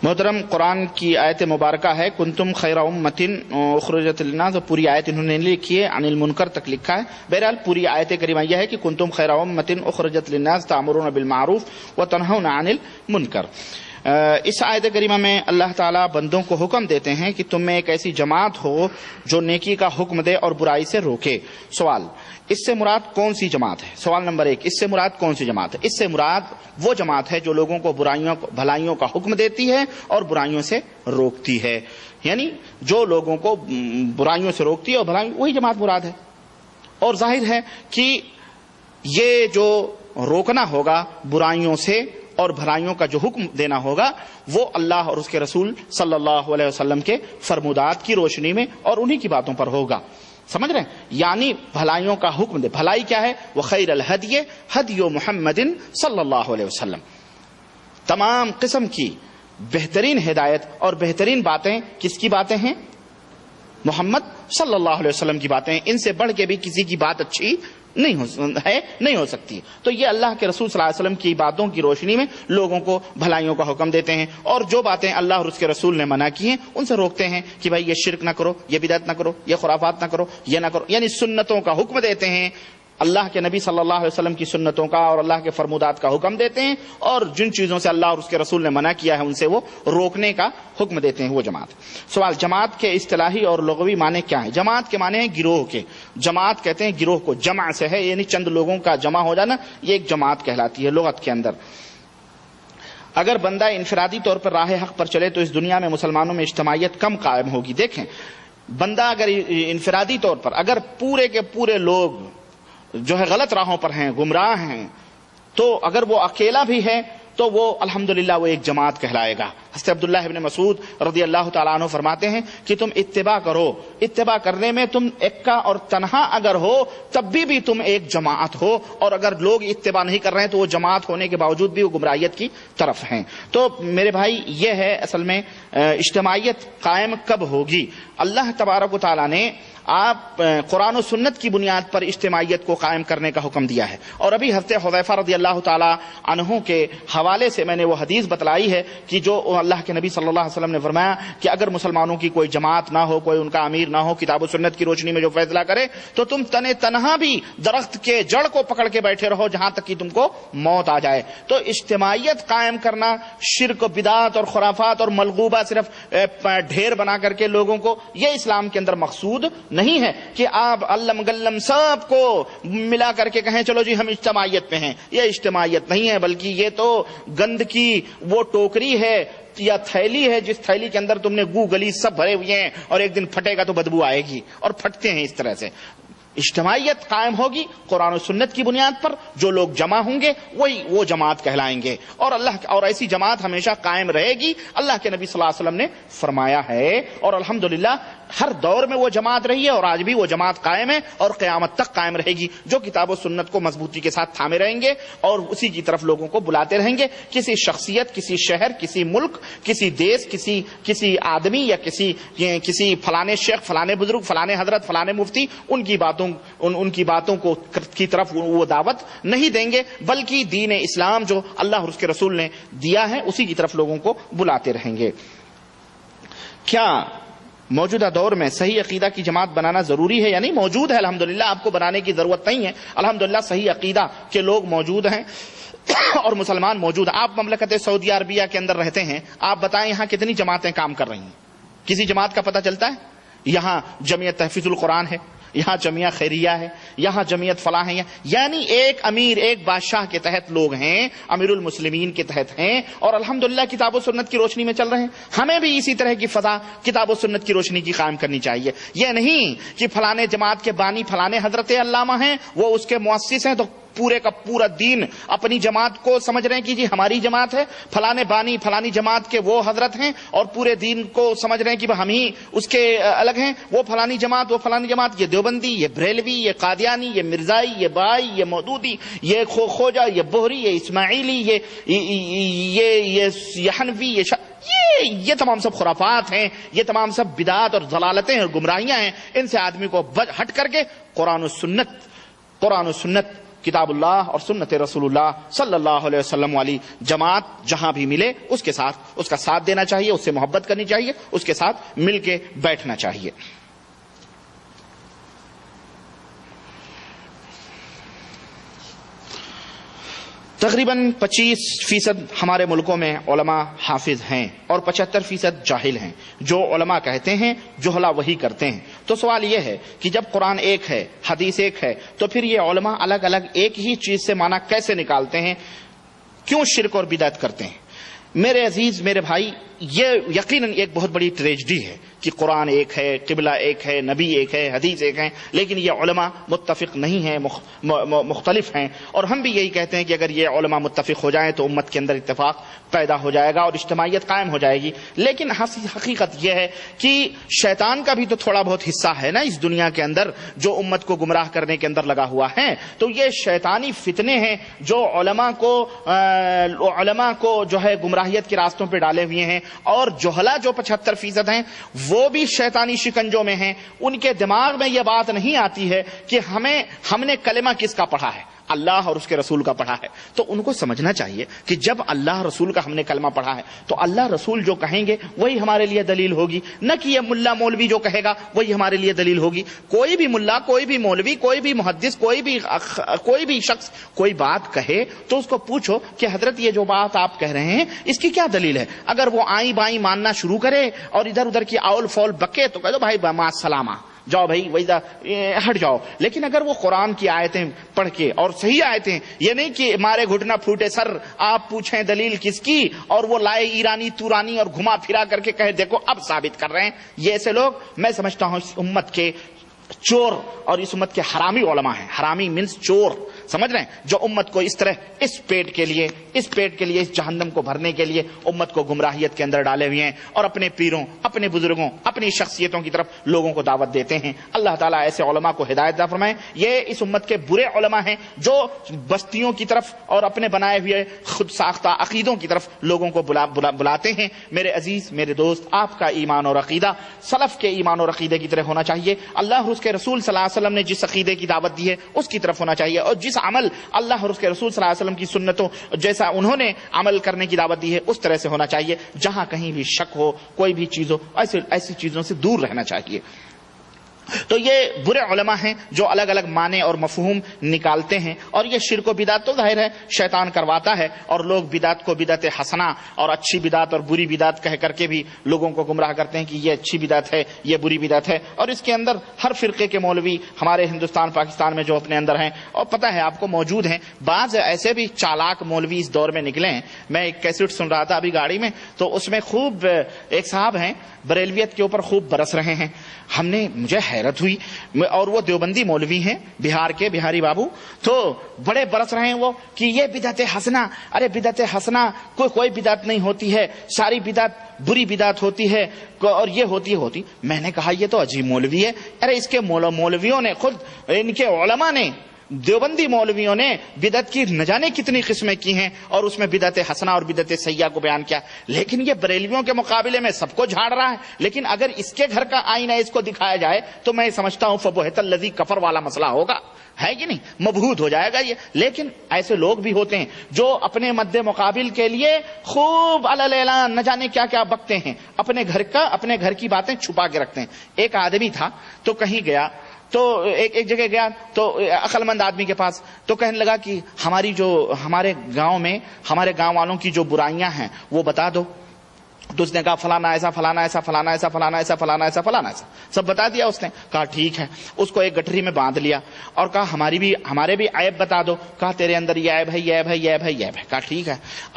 محترم، قرآن کی آیت مبارکہ ہے کنتم خیر امۃ اخرجت للناس، پوری آیت انہوں نے لکھی ہے، عن المنکر تک لکھا ہے۔ بہرحال پوری آیت کریمہ یہ ہے کہ کنتم خیر امۃ اخرجت للناس تأمرون بالمعروف وتنہون عن المنکر۔ اس آیت کریمہ میں اللہ تعالیٰ بندوں کو حکم دیتے ہیں کہ تم میں ایک ایسی جماعت ہو جو نیکی کا حکم دے اور برائی سے روکے۔ سوال، اس سے مراد کون سی جماعت ہے؟ سوال نمبر 1، اس سے مراد کون سی جماعت ہے؟ اس سے مراد وہ جماعت ہے جو لوگوں کو بھلائیوں کا حکم دیتی ہے اور برائیوں سے روکتی ہے، یعنی جو لوگوں کو برائیوں سے روکتی ہے اور بھلائیوں، وہی جماعت مراد ہے۔ اور ظاہر ہے کہ یہ جو روکنا ہوگا برائیوں سے اور بھلائیوں کا جو حکم دینا ہوگا وہ اللہ اور اس کے رسول صلی اللہ علیہ وسلم کے فرمودات کی روشنی میں اور انہی کی باتوں پر ہوگا، سمجھ رہے ہیں؟ یعنی بھلائیوں کا حکم دے۔ بھلائی کیا ہے؟ وخیر الہدی ہدی محمد صلی اللہ علیہ وسلم، تمام قسم کی بہترین ہدایت اور بہترین باتیں کس کی باتیں ہیں؟ محمد صلی اللہ علیہ وسلم کی باتیں ہیں۔ ان سے بڑھ کے بھی کسی کی بات اچھی نہیں ہو سکتی۔ تو یہ اللہ کے رسول صلی اللہ علیہ وسلم کی باتوں کی روشنی میں لوگوں کو بھلائیوں کا حکم دیتے ہیں، اور جو باتیں اللہ اور اس کے رسول نے منع کی ہیں ان سے روکتے ہیں کہ بھائی یہ شرک نہ کرو، یہ بدعت نہ کرو، یہ خرافات نہ کرو، یہ نہ کرو، یعنی سنتوں کا حکم دیتے ہیں، اللہ کے نبی صلی اللہ علیہ وسلم کی سنتوں کا اور اللہ کے فرمودات کا حکم دیتے ہیں، اور جن چیزوں سے اللہ اور اس کے رسول نے منع کیا ہے ان سے وہ روکنے کا حکم دیتے ہیں، وہ جماعت۔ سوال، جماعت کے اصطلاحی اور لغوی معنی کیا ہیں؟ جماعت کے معنی ہیں گروہ کے، جماعت کہتے ہیں گروہ کو، جمع سے ہے یعنی چند لوگوں کا جمع ہو جانا، یہ ایک جماعت کہلاتی ہے لغت کے اندر۔ اگر بندہ انفرادی طور پر راہ حق پر چلے تو اس دنیا میں مسلمانوں میں اجتماعیت کم قائم ہوگی۔ دیکھیں، بندہ اگر انفرادی طور پر اگر پورے کے پورے لوگ جو ہے غلط راہوں پر ہیں، گمراہ ہیں، تو اگر وہ اکیلا بھی ہے تو وہ الحمدللہ وہ ایک جماعت کہلائے گا۔ حضرت عبداللہ ابن مسعود رضی اللہ تعالیٰ عنہ فرماتے ہیں کہ تم اتباع کرو، اتباع کرنے میں تم اکا اور تنہا اگر ہو تب بھی تم ایک جماعت ہو، اور اگر لوگ اتباع نہیں کر رہے ہیں تو وہ جماعت ہونے کے باوجود بھی وہ گمراہیت کی طرف ہیں۔ تو میرے بھائی یہ ہے اصل میں اجتماعیت قائم کب ہوگی؟ اللہ تبارک و تعالیٰ نے آپ قرآن و سنت کی بنیاد پر اجتماعیت کو قائم کرنے کا حکم دیا ہے، اور ابھی حضرت حذیفہ رضی اللہ تعالیٰ عنہ کے حوالے سے میں نے وہ حدیث بتلائی ہے کہ جو اللہ کے نبی صلی اللہ علیہ وسلم نے فرمایا کہ اگر مسلمانوں کی کوئی جماعت نہ ہو، کوئی ان کا امیر نہ ہو، کتاب و سنت کی روشنی میں جو فیصلہ کرے تو تم تنہا بھی درخت کے جڑ کو پکڑ کے بیٹھے رہو جہاں تک کہ تم کو موت آ جائے۔ تو اجتماعیت قائم کرنا، شرک و بدعت اور خرافات اور ملغوبہ صرف ڈھیر بنا کر کے لوگوں کو، یہ اسلام کے اندر مقصود نہیں ہے کہ آپ علم گلم سب کو ملا کر کے کہیں چلو جی ہم اجتماعیت میں ہیں۔ یہ اجتماعیت نہیں ہے، بلکہ یہ تو گند کی وہ ٹوکری ہے یا تھیلی ہے جس تھیلی کے اندر تم نے گو گلی سب بھرے ہوئے ہیں، اور ایک دن پھٹے گا تو بدبو آئے گی، اور پھٹتے ہیں اس طرح سے۔ اجتماعیت قائم ہوگی قرآن و سنت کی بنیاد پر، جو لوگ جمع ہوں گے وہی وہ جماعت کہلائیں گے، اور ایسی جماعت ہمیشہ قائم رہے گی، اللہ کے نبی صلی اللہ علیہ وسلم نے فرمایا ہے، اور الحمدللہ ہر دور میں وہ جماعت رہی ہے اور آج بھی وہ جماعت قائم ہے اور قیامت تک قائم رہے گی، جو کتاب و سنت کو مضبوطی کے ساتھ تھامے رہیں گے اور اسی کی طرف لوگوں کو بلاتے رہیں گے۔ کسی شخصیت، کسی شہر، کسی ملک، کسی دیش، کسی آدمی یا کسی فلانے شیخ، فلانے بزرگ، فلانے حضرت، فلانے مفتی، ان کی باتوں کو کی طرف وہ دعوت نہیں دیں گے، بلکہ دین اسلام جو اللہ اور اس کے رسول نے دیا ہے اسی کی طرف لوگوں کو بلاتے رہیں گے۔ کیا موجودہ دور میں صحیح عقیدہ کی جماعت بنانا ضروری ہے؟ یعنی موجود ہے، الحمدللہ، آپ کو بنانے کی ضرورت نہیں ہے، الحمدللہ صحیح عقیدہ کے لوگ موجود ہیں اور مسلمان موجود ہیں۔ آپ مملکت سعودیہ عربیہ کے اندر رہتے ہیں، آپ بتائیں یہاں کتنی جماعتیں کام کر رہی ہیں؟ کسی جماعت کا پتہ چلتا ہے؟ یہاں جمعیت تحفیظ القرآن ہے، یہاں جمعیہ خیریہ ہے، یہاں جمعیت فلاح ہے، یعنی ایک امیر، ایک بادشاہ کے تحت لوگ ہیں، امیر المسلمین کے تحت ہیں، اور الحمدللہ کتاب و سنت کی روشنی میں چل رہے ہیں۔ ہمیں بھی اسی طرح کی فضا کتاب و سنت کی روشنی کی قائم کرنی چاہیے۔ یہ نہیں کہ فلانے جماعت کے بانی فلانے حضرت علامہ ہیں، وہ اس کے مؤسس ہیں تو پورے کا پورا دین اپنی جماعت کو سمجھ رہے ہیں کہ جی ہماری جماعت ہے، فلانے بانی فلانی جماعت کے وہ حضرت ہیں، اور پورے دین کو سمجھ رہے ہیں کہ ہم ہی اس کے الگ ہیں، وہ فلانی جماعت، وہ فلانی جماعت، یہ دیوبندی، یہ بریلوی، یہ قادیانی، یہ مرزائی، یہ بائی، یہ مودودی، یہ خوجہ، یہ بہری، یہ اسماعیلی، یہ حنفی، یہ تمام سب خرافات ہیں، یہ تمام سب بدعات اور ضلالتیں اور گمراہیاں ہیں۔ ان سے آدمی کو ہٹ کر کے قرآن و سنت کتاب اللہ اور سنت رسول اللہ صلی اللہ علیہ وسلم والی جماعت جہاں بھی ملے اس کے ساتھ اس کا ساتھ دینا چاہیے، اس سے محبت کرنی چاہیے، اس کے ساتھ مل کے بیٹھنا چاہیے۔ تقریباً 25% ہمارے ملکوں میں علماء حافظ ہیں اور 75% جاہل ہیں۔ جو علماء کہتے ہیں جہلا وہی کرتے ہیں۔ تو سوال یہ ہے کہ جب قرآن ایک ہے، حدیث ایک ہے، تو پھر یہ علماء الگ الگ ایک ہی چیز سے معنی کیسے نکالتے ہیں؟ کیوں شرک اور بدعت کرتے ہیں؟ میرے عزیز، میرے بھائی، یہ یقیناً ایک بہت بڑی ٹریجڈی ہے کہ قرآن ایک ہے، قبلہ ایک ہے، نبی ایک ہے، حدیث ایک ہے، لیکن یہ علماء متفق نہیں ہیں، مختلف ہیں۔ اور ہم بھی یہی کہتے ہیں کہ اگر یہ علماء متفق ہو جائیں تو امت کے اندر اتفاق پیدا ہو جائے گا اور اجتماعیت قائم ہو جائے گی۔ لیکن حقیقت یہ ہے کہ شیطان کا بھی تو تھوڑا بہت حصہ ہے نا اس دنیا کے اندر، جو امت کو گمراہ کرنے کے اندر لگا ہوا ہے۔ تو یہ شیطانی فتنے ہیں جو علماء کو جو ہے گمراہیت کے راستوں پہ ڈالے ہوئے ہیں، اور جہلا جو 75% ہیں وہ بھی شیطانی شکنجوں میں ہیں۔ ان کے دماغ میں یہ بات نہیں آتی ہے کہ ہم نے کلمہ کس کا پڑھا ہے، اللہ اور اس کے رسول کا پڑھا ہے۔ تو ان کو سمجھنا چاہیے کہ جب اللہ رسول کا ہم نے کلمہ پڑھا ہے تو اللہ رسول جو کہیں گے وہی ہمارے لیے دلیل ہوگی، نہ کہ یہ ملا مولوی جو کہے گا وہی ہمارے لیے دلیل ہوگی۔ کوئی بھی ملا، کوئی بھی مولوی، کوئی بھی محدث، کوئی بھی شخص کوئی بات کہے تو اس کو پوچھو کہ حضرت یہ جو بات آپ کہہ رہے ہیں اس کی کیا دلیل ہے۔ اگر وہ آئیں بائیں ماننا شروع کرے اور ادھر ادھر کی آول فول بکے تو کہہ دو بھائی مع السلامہ، جاؤ بھائی ویسا ہٹ جاؤ۔ لیکن اگر وہ قرآن کی آیتیں پڑھ کے اور صحیح آیتیں، یہ نہیں کہ مارے گھٹنا پھوٹے سر آپ پوچھیں دلیل کس کی، اور وہ لائے ایرانی تورانی اور گھما پھرا کر کے کہے دیکھو اب ثابت کر رہے ہیں، یہ ایسے لوگ میں سمجھتا ہوں اس امت کے چور اور اس امت کے حرامی علماء ہیں۔ حرامی مینس چور، سمجھ رہے ہیں، جو امت کو اس طرح اس پیٹ کے لیے اس جہنم کو بھرنے کے لیے امت کو گمراہیت کے اندر ڈالے ہوئے ہیں اور اپنے پیروں، اپنے بزرگوں، اپنی شخصیتوں کی طرف لوگوں کو دعوت دیتے ہیں۔ اللہ تعالیٰ ایسے علماء کو ہدایت عطا فرمائے۔ یہ اس امت کے برے علماء ہیں جو بستیوں کی طرف اور اپنے بنائے ہوئے خود ساختہ عقیدوں کی طرف لوگوں کو بلاتے ہیں۔ میرے عزیز، میرے دوست، آپ کا ایمان اور عقیدہ سلف کے ایمان اور عقیدے کی طرح ہونا چاہیے۔ اللہ اور اس کے رسول صلی اللہ علیہ وسلم نے جس عقیدے کی دعوت دی ہے اس کی طرف ہونا چاہیے، اور جس عمل اللہ اور اس کے رسول صلی اللہ علیہ وسلم کی سنتوں جیسا انہوں نے عمل کرنے کی دعوت دی ہے اس طرح سے ہونا چاہیے۔ جہاں کہیں بھی شک ہو، کوئی بھی چیز ہو، ایسی چیزوں سے دور رہنا چاہیے۔ تو یہ برے علماء ہیں جو الگ الگ معنی اور مفہوم نکالتے ہیں، اور یہ شرک و بدعت تو ظاہر ہے شیطان کرواتا ہے، اور لوگ بدعت کو بدعت حسنہ اور اچھی بدعت اور بری بدعت کہہ کر کے بھی لوگوں کو گمراہ کرتے ہیں کہ یہ اچھی بدعت ہے، یہ بری بدعت ہے۔ اور اس کے اندر ہر فرقے کے مولوی ہمارے ہندوستان پاکستان میں جو اپنے اندر ہیں اور پتہ ہے آپ کو موجود ہیں، بعض ایسے بھی چالاک مولوی اس دور میں نکلے ہیں۔ میں ایک کیسٹ سن رہا تھا ابھی گاڑی میں، تو اس میں خوب ایک صاحب ہیں بریلویت کے اوپر خوب برس رہے ہیں۔ مجھے حیرت ہوئی، اور وہ دیوبندی مولوی ہیں بہار کے، بہاری بابو، تو بڑے برس رہے ہیں وہ کہ یہ بدعت حسنہ، ارے بدعت حسنہ کوئی بدعت نہیں ہوتی ہے، ساری بدعت بری بدعت ہوتی ہے اور یہ ہوتی۔ میں نے کہا یہ تو عجیب مولوی ہے۔ ارے اس کے مولویوں نے خود، ان کے علماء نے، دیوبندی مولویوں نے بدعت کی نہ جانے کتنی قسمیں کی ہیں اور اس میں بدعت حسنہ اور بدعت سیئہ کو بیان کیا، لیکن یہ بریلویوں کے مقابلے میں سب کو جھاڑ رہا ہے۔ لیکن اگر اس کے گھر کا آئینہ اس کو دکھایا جائے تو میں سمجھتا ہوں فبہت الذی کفر والا مسئلہ ہوگا، ہے کہ نہیں، مبہوت ہو جائے گا یہ۔ لیکن ایسے لوگ بھی ہوتے ہیں جو اپنے مد مقابل کے لیے خوب علی الاعلان نہ جانے کیا کیا بکتے ہیں، اپنے گھر کی باتیں چھپا کے رکھتے ہیں۔ ایک آدمی تھا تو کہیں گیا، تو ایک جگہ گیا تو عقل مند آدمی کے پاس، تو کہنے لگا کہ ہمارے گاؤں میں ہمارے گاؤں والوں کی جو برائیاں ہیں وہ بتا دو۔ تو اس نے کہا فلانا ایسا، فلانا ایسا، فلانا ایسا، فلانا ایسا، فلانا ایسا، فلانا ایسا، سب بتا دیا اس نے۔ کہا ٹھیک ہے، اس کو ایک گٹھری میں باندھ لیا اور کہا ہمارے بھی عیب بتا دو۔ کہا تیرے اندر یہ عیب ہے، یہ عیب ہے، یہ عیب ہے، یہ عیب ہے۔ کہا ٹھیک ہے۔ اب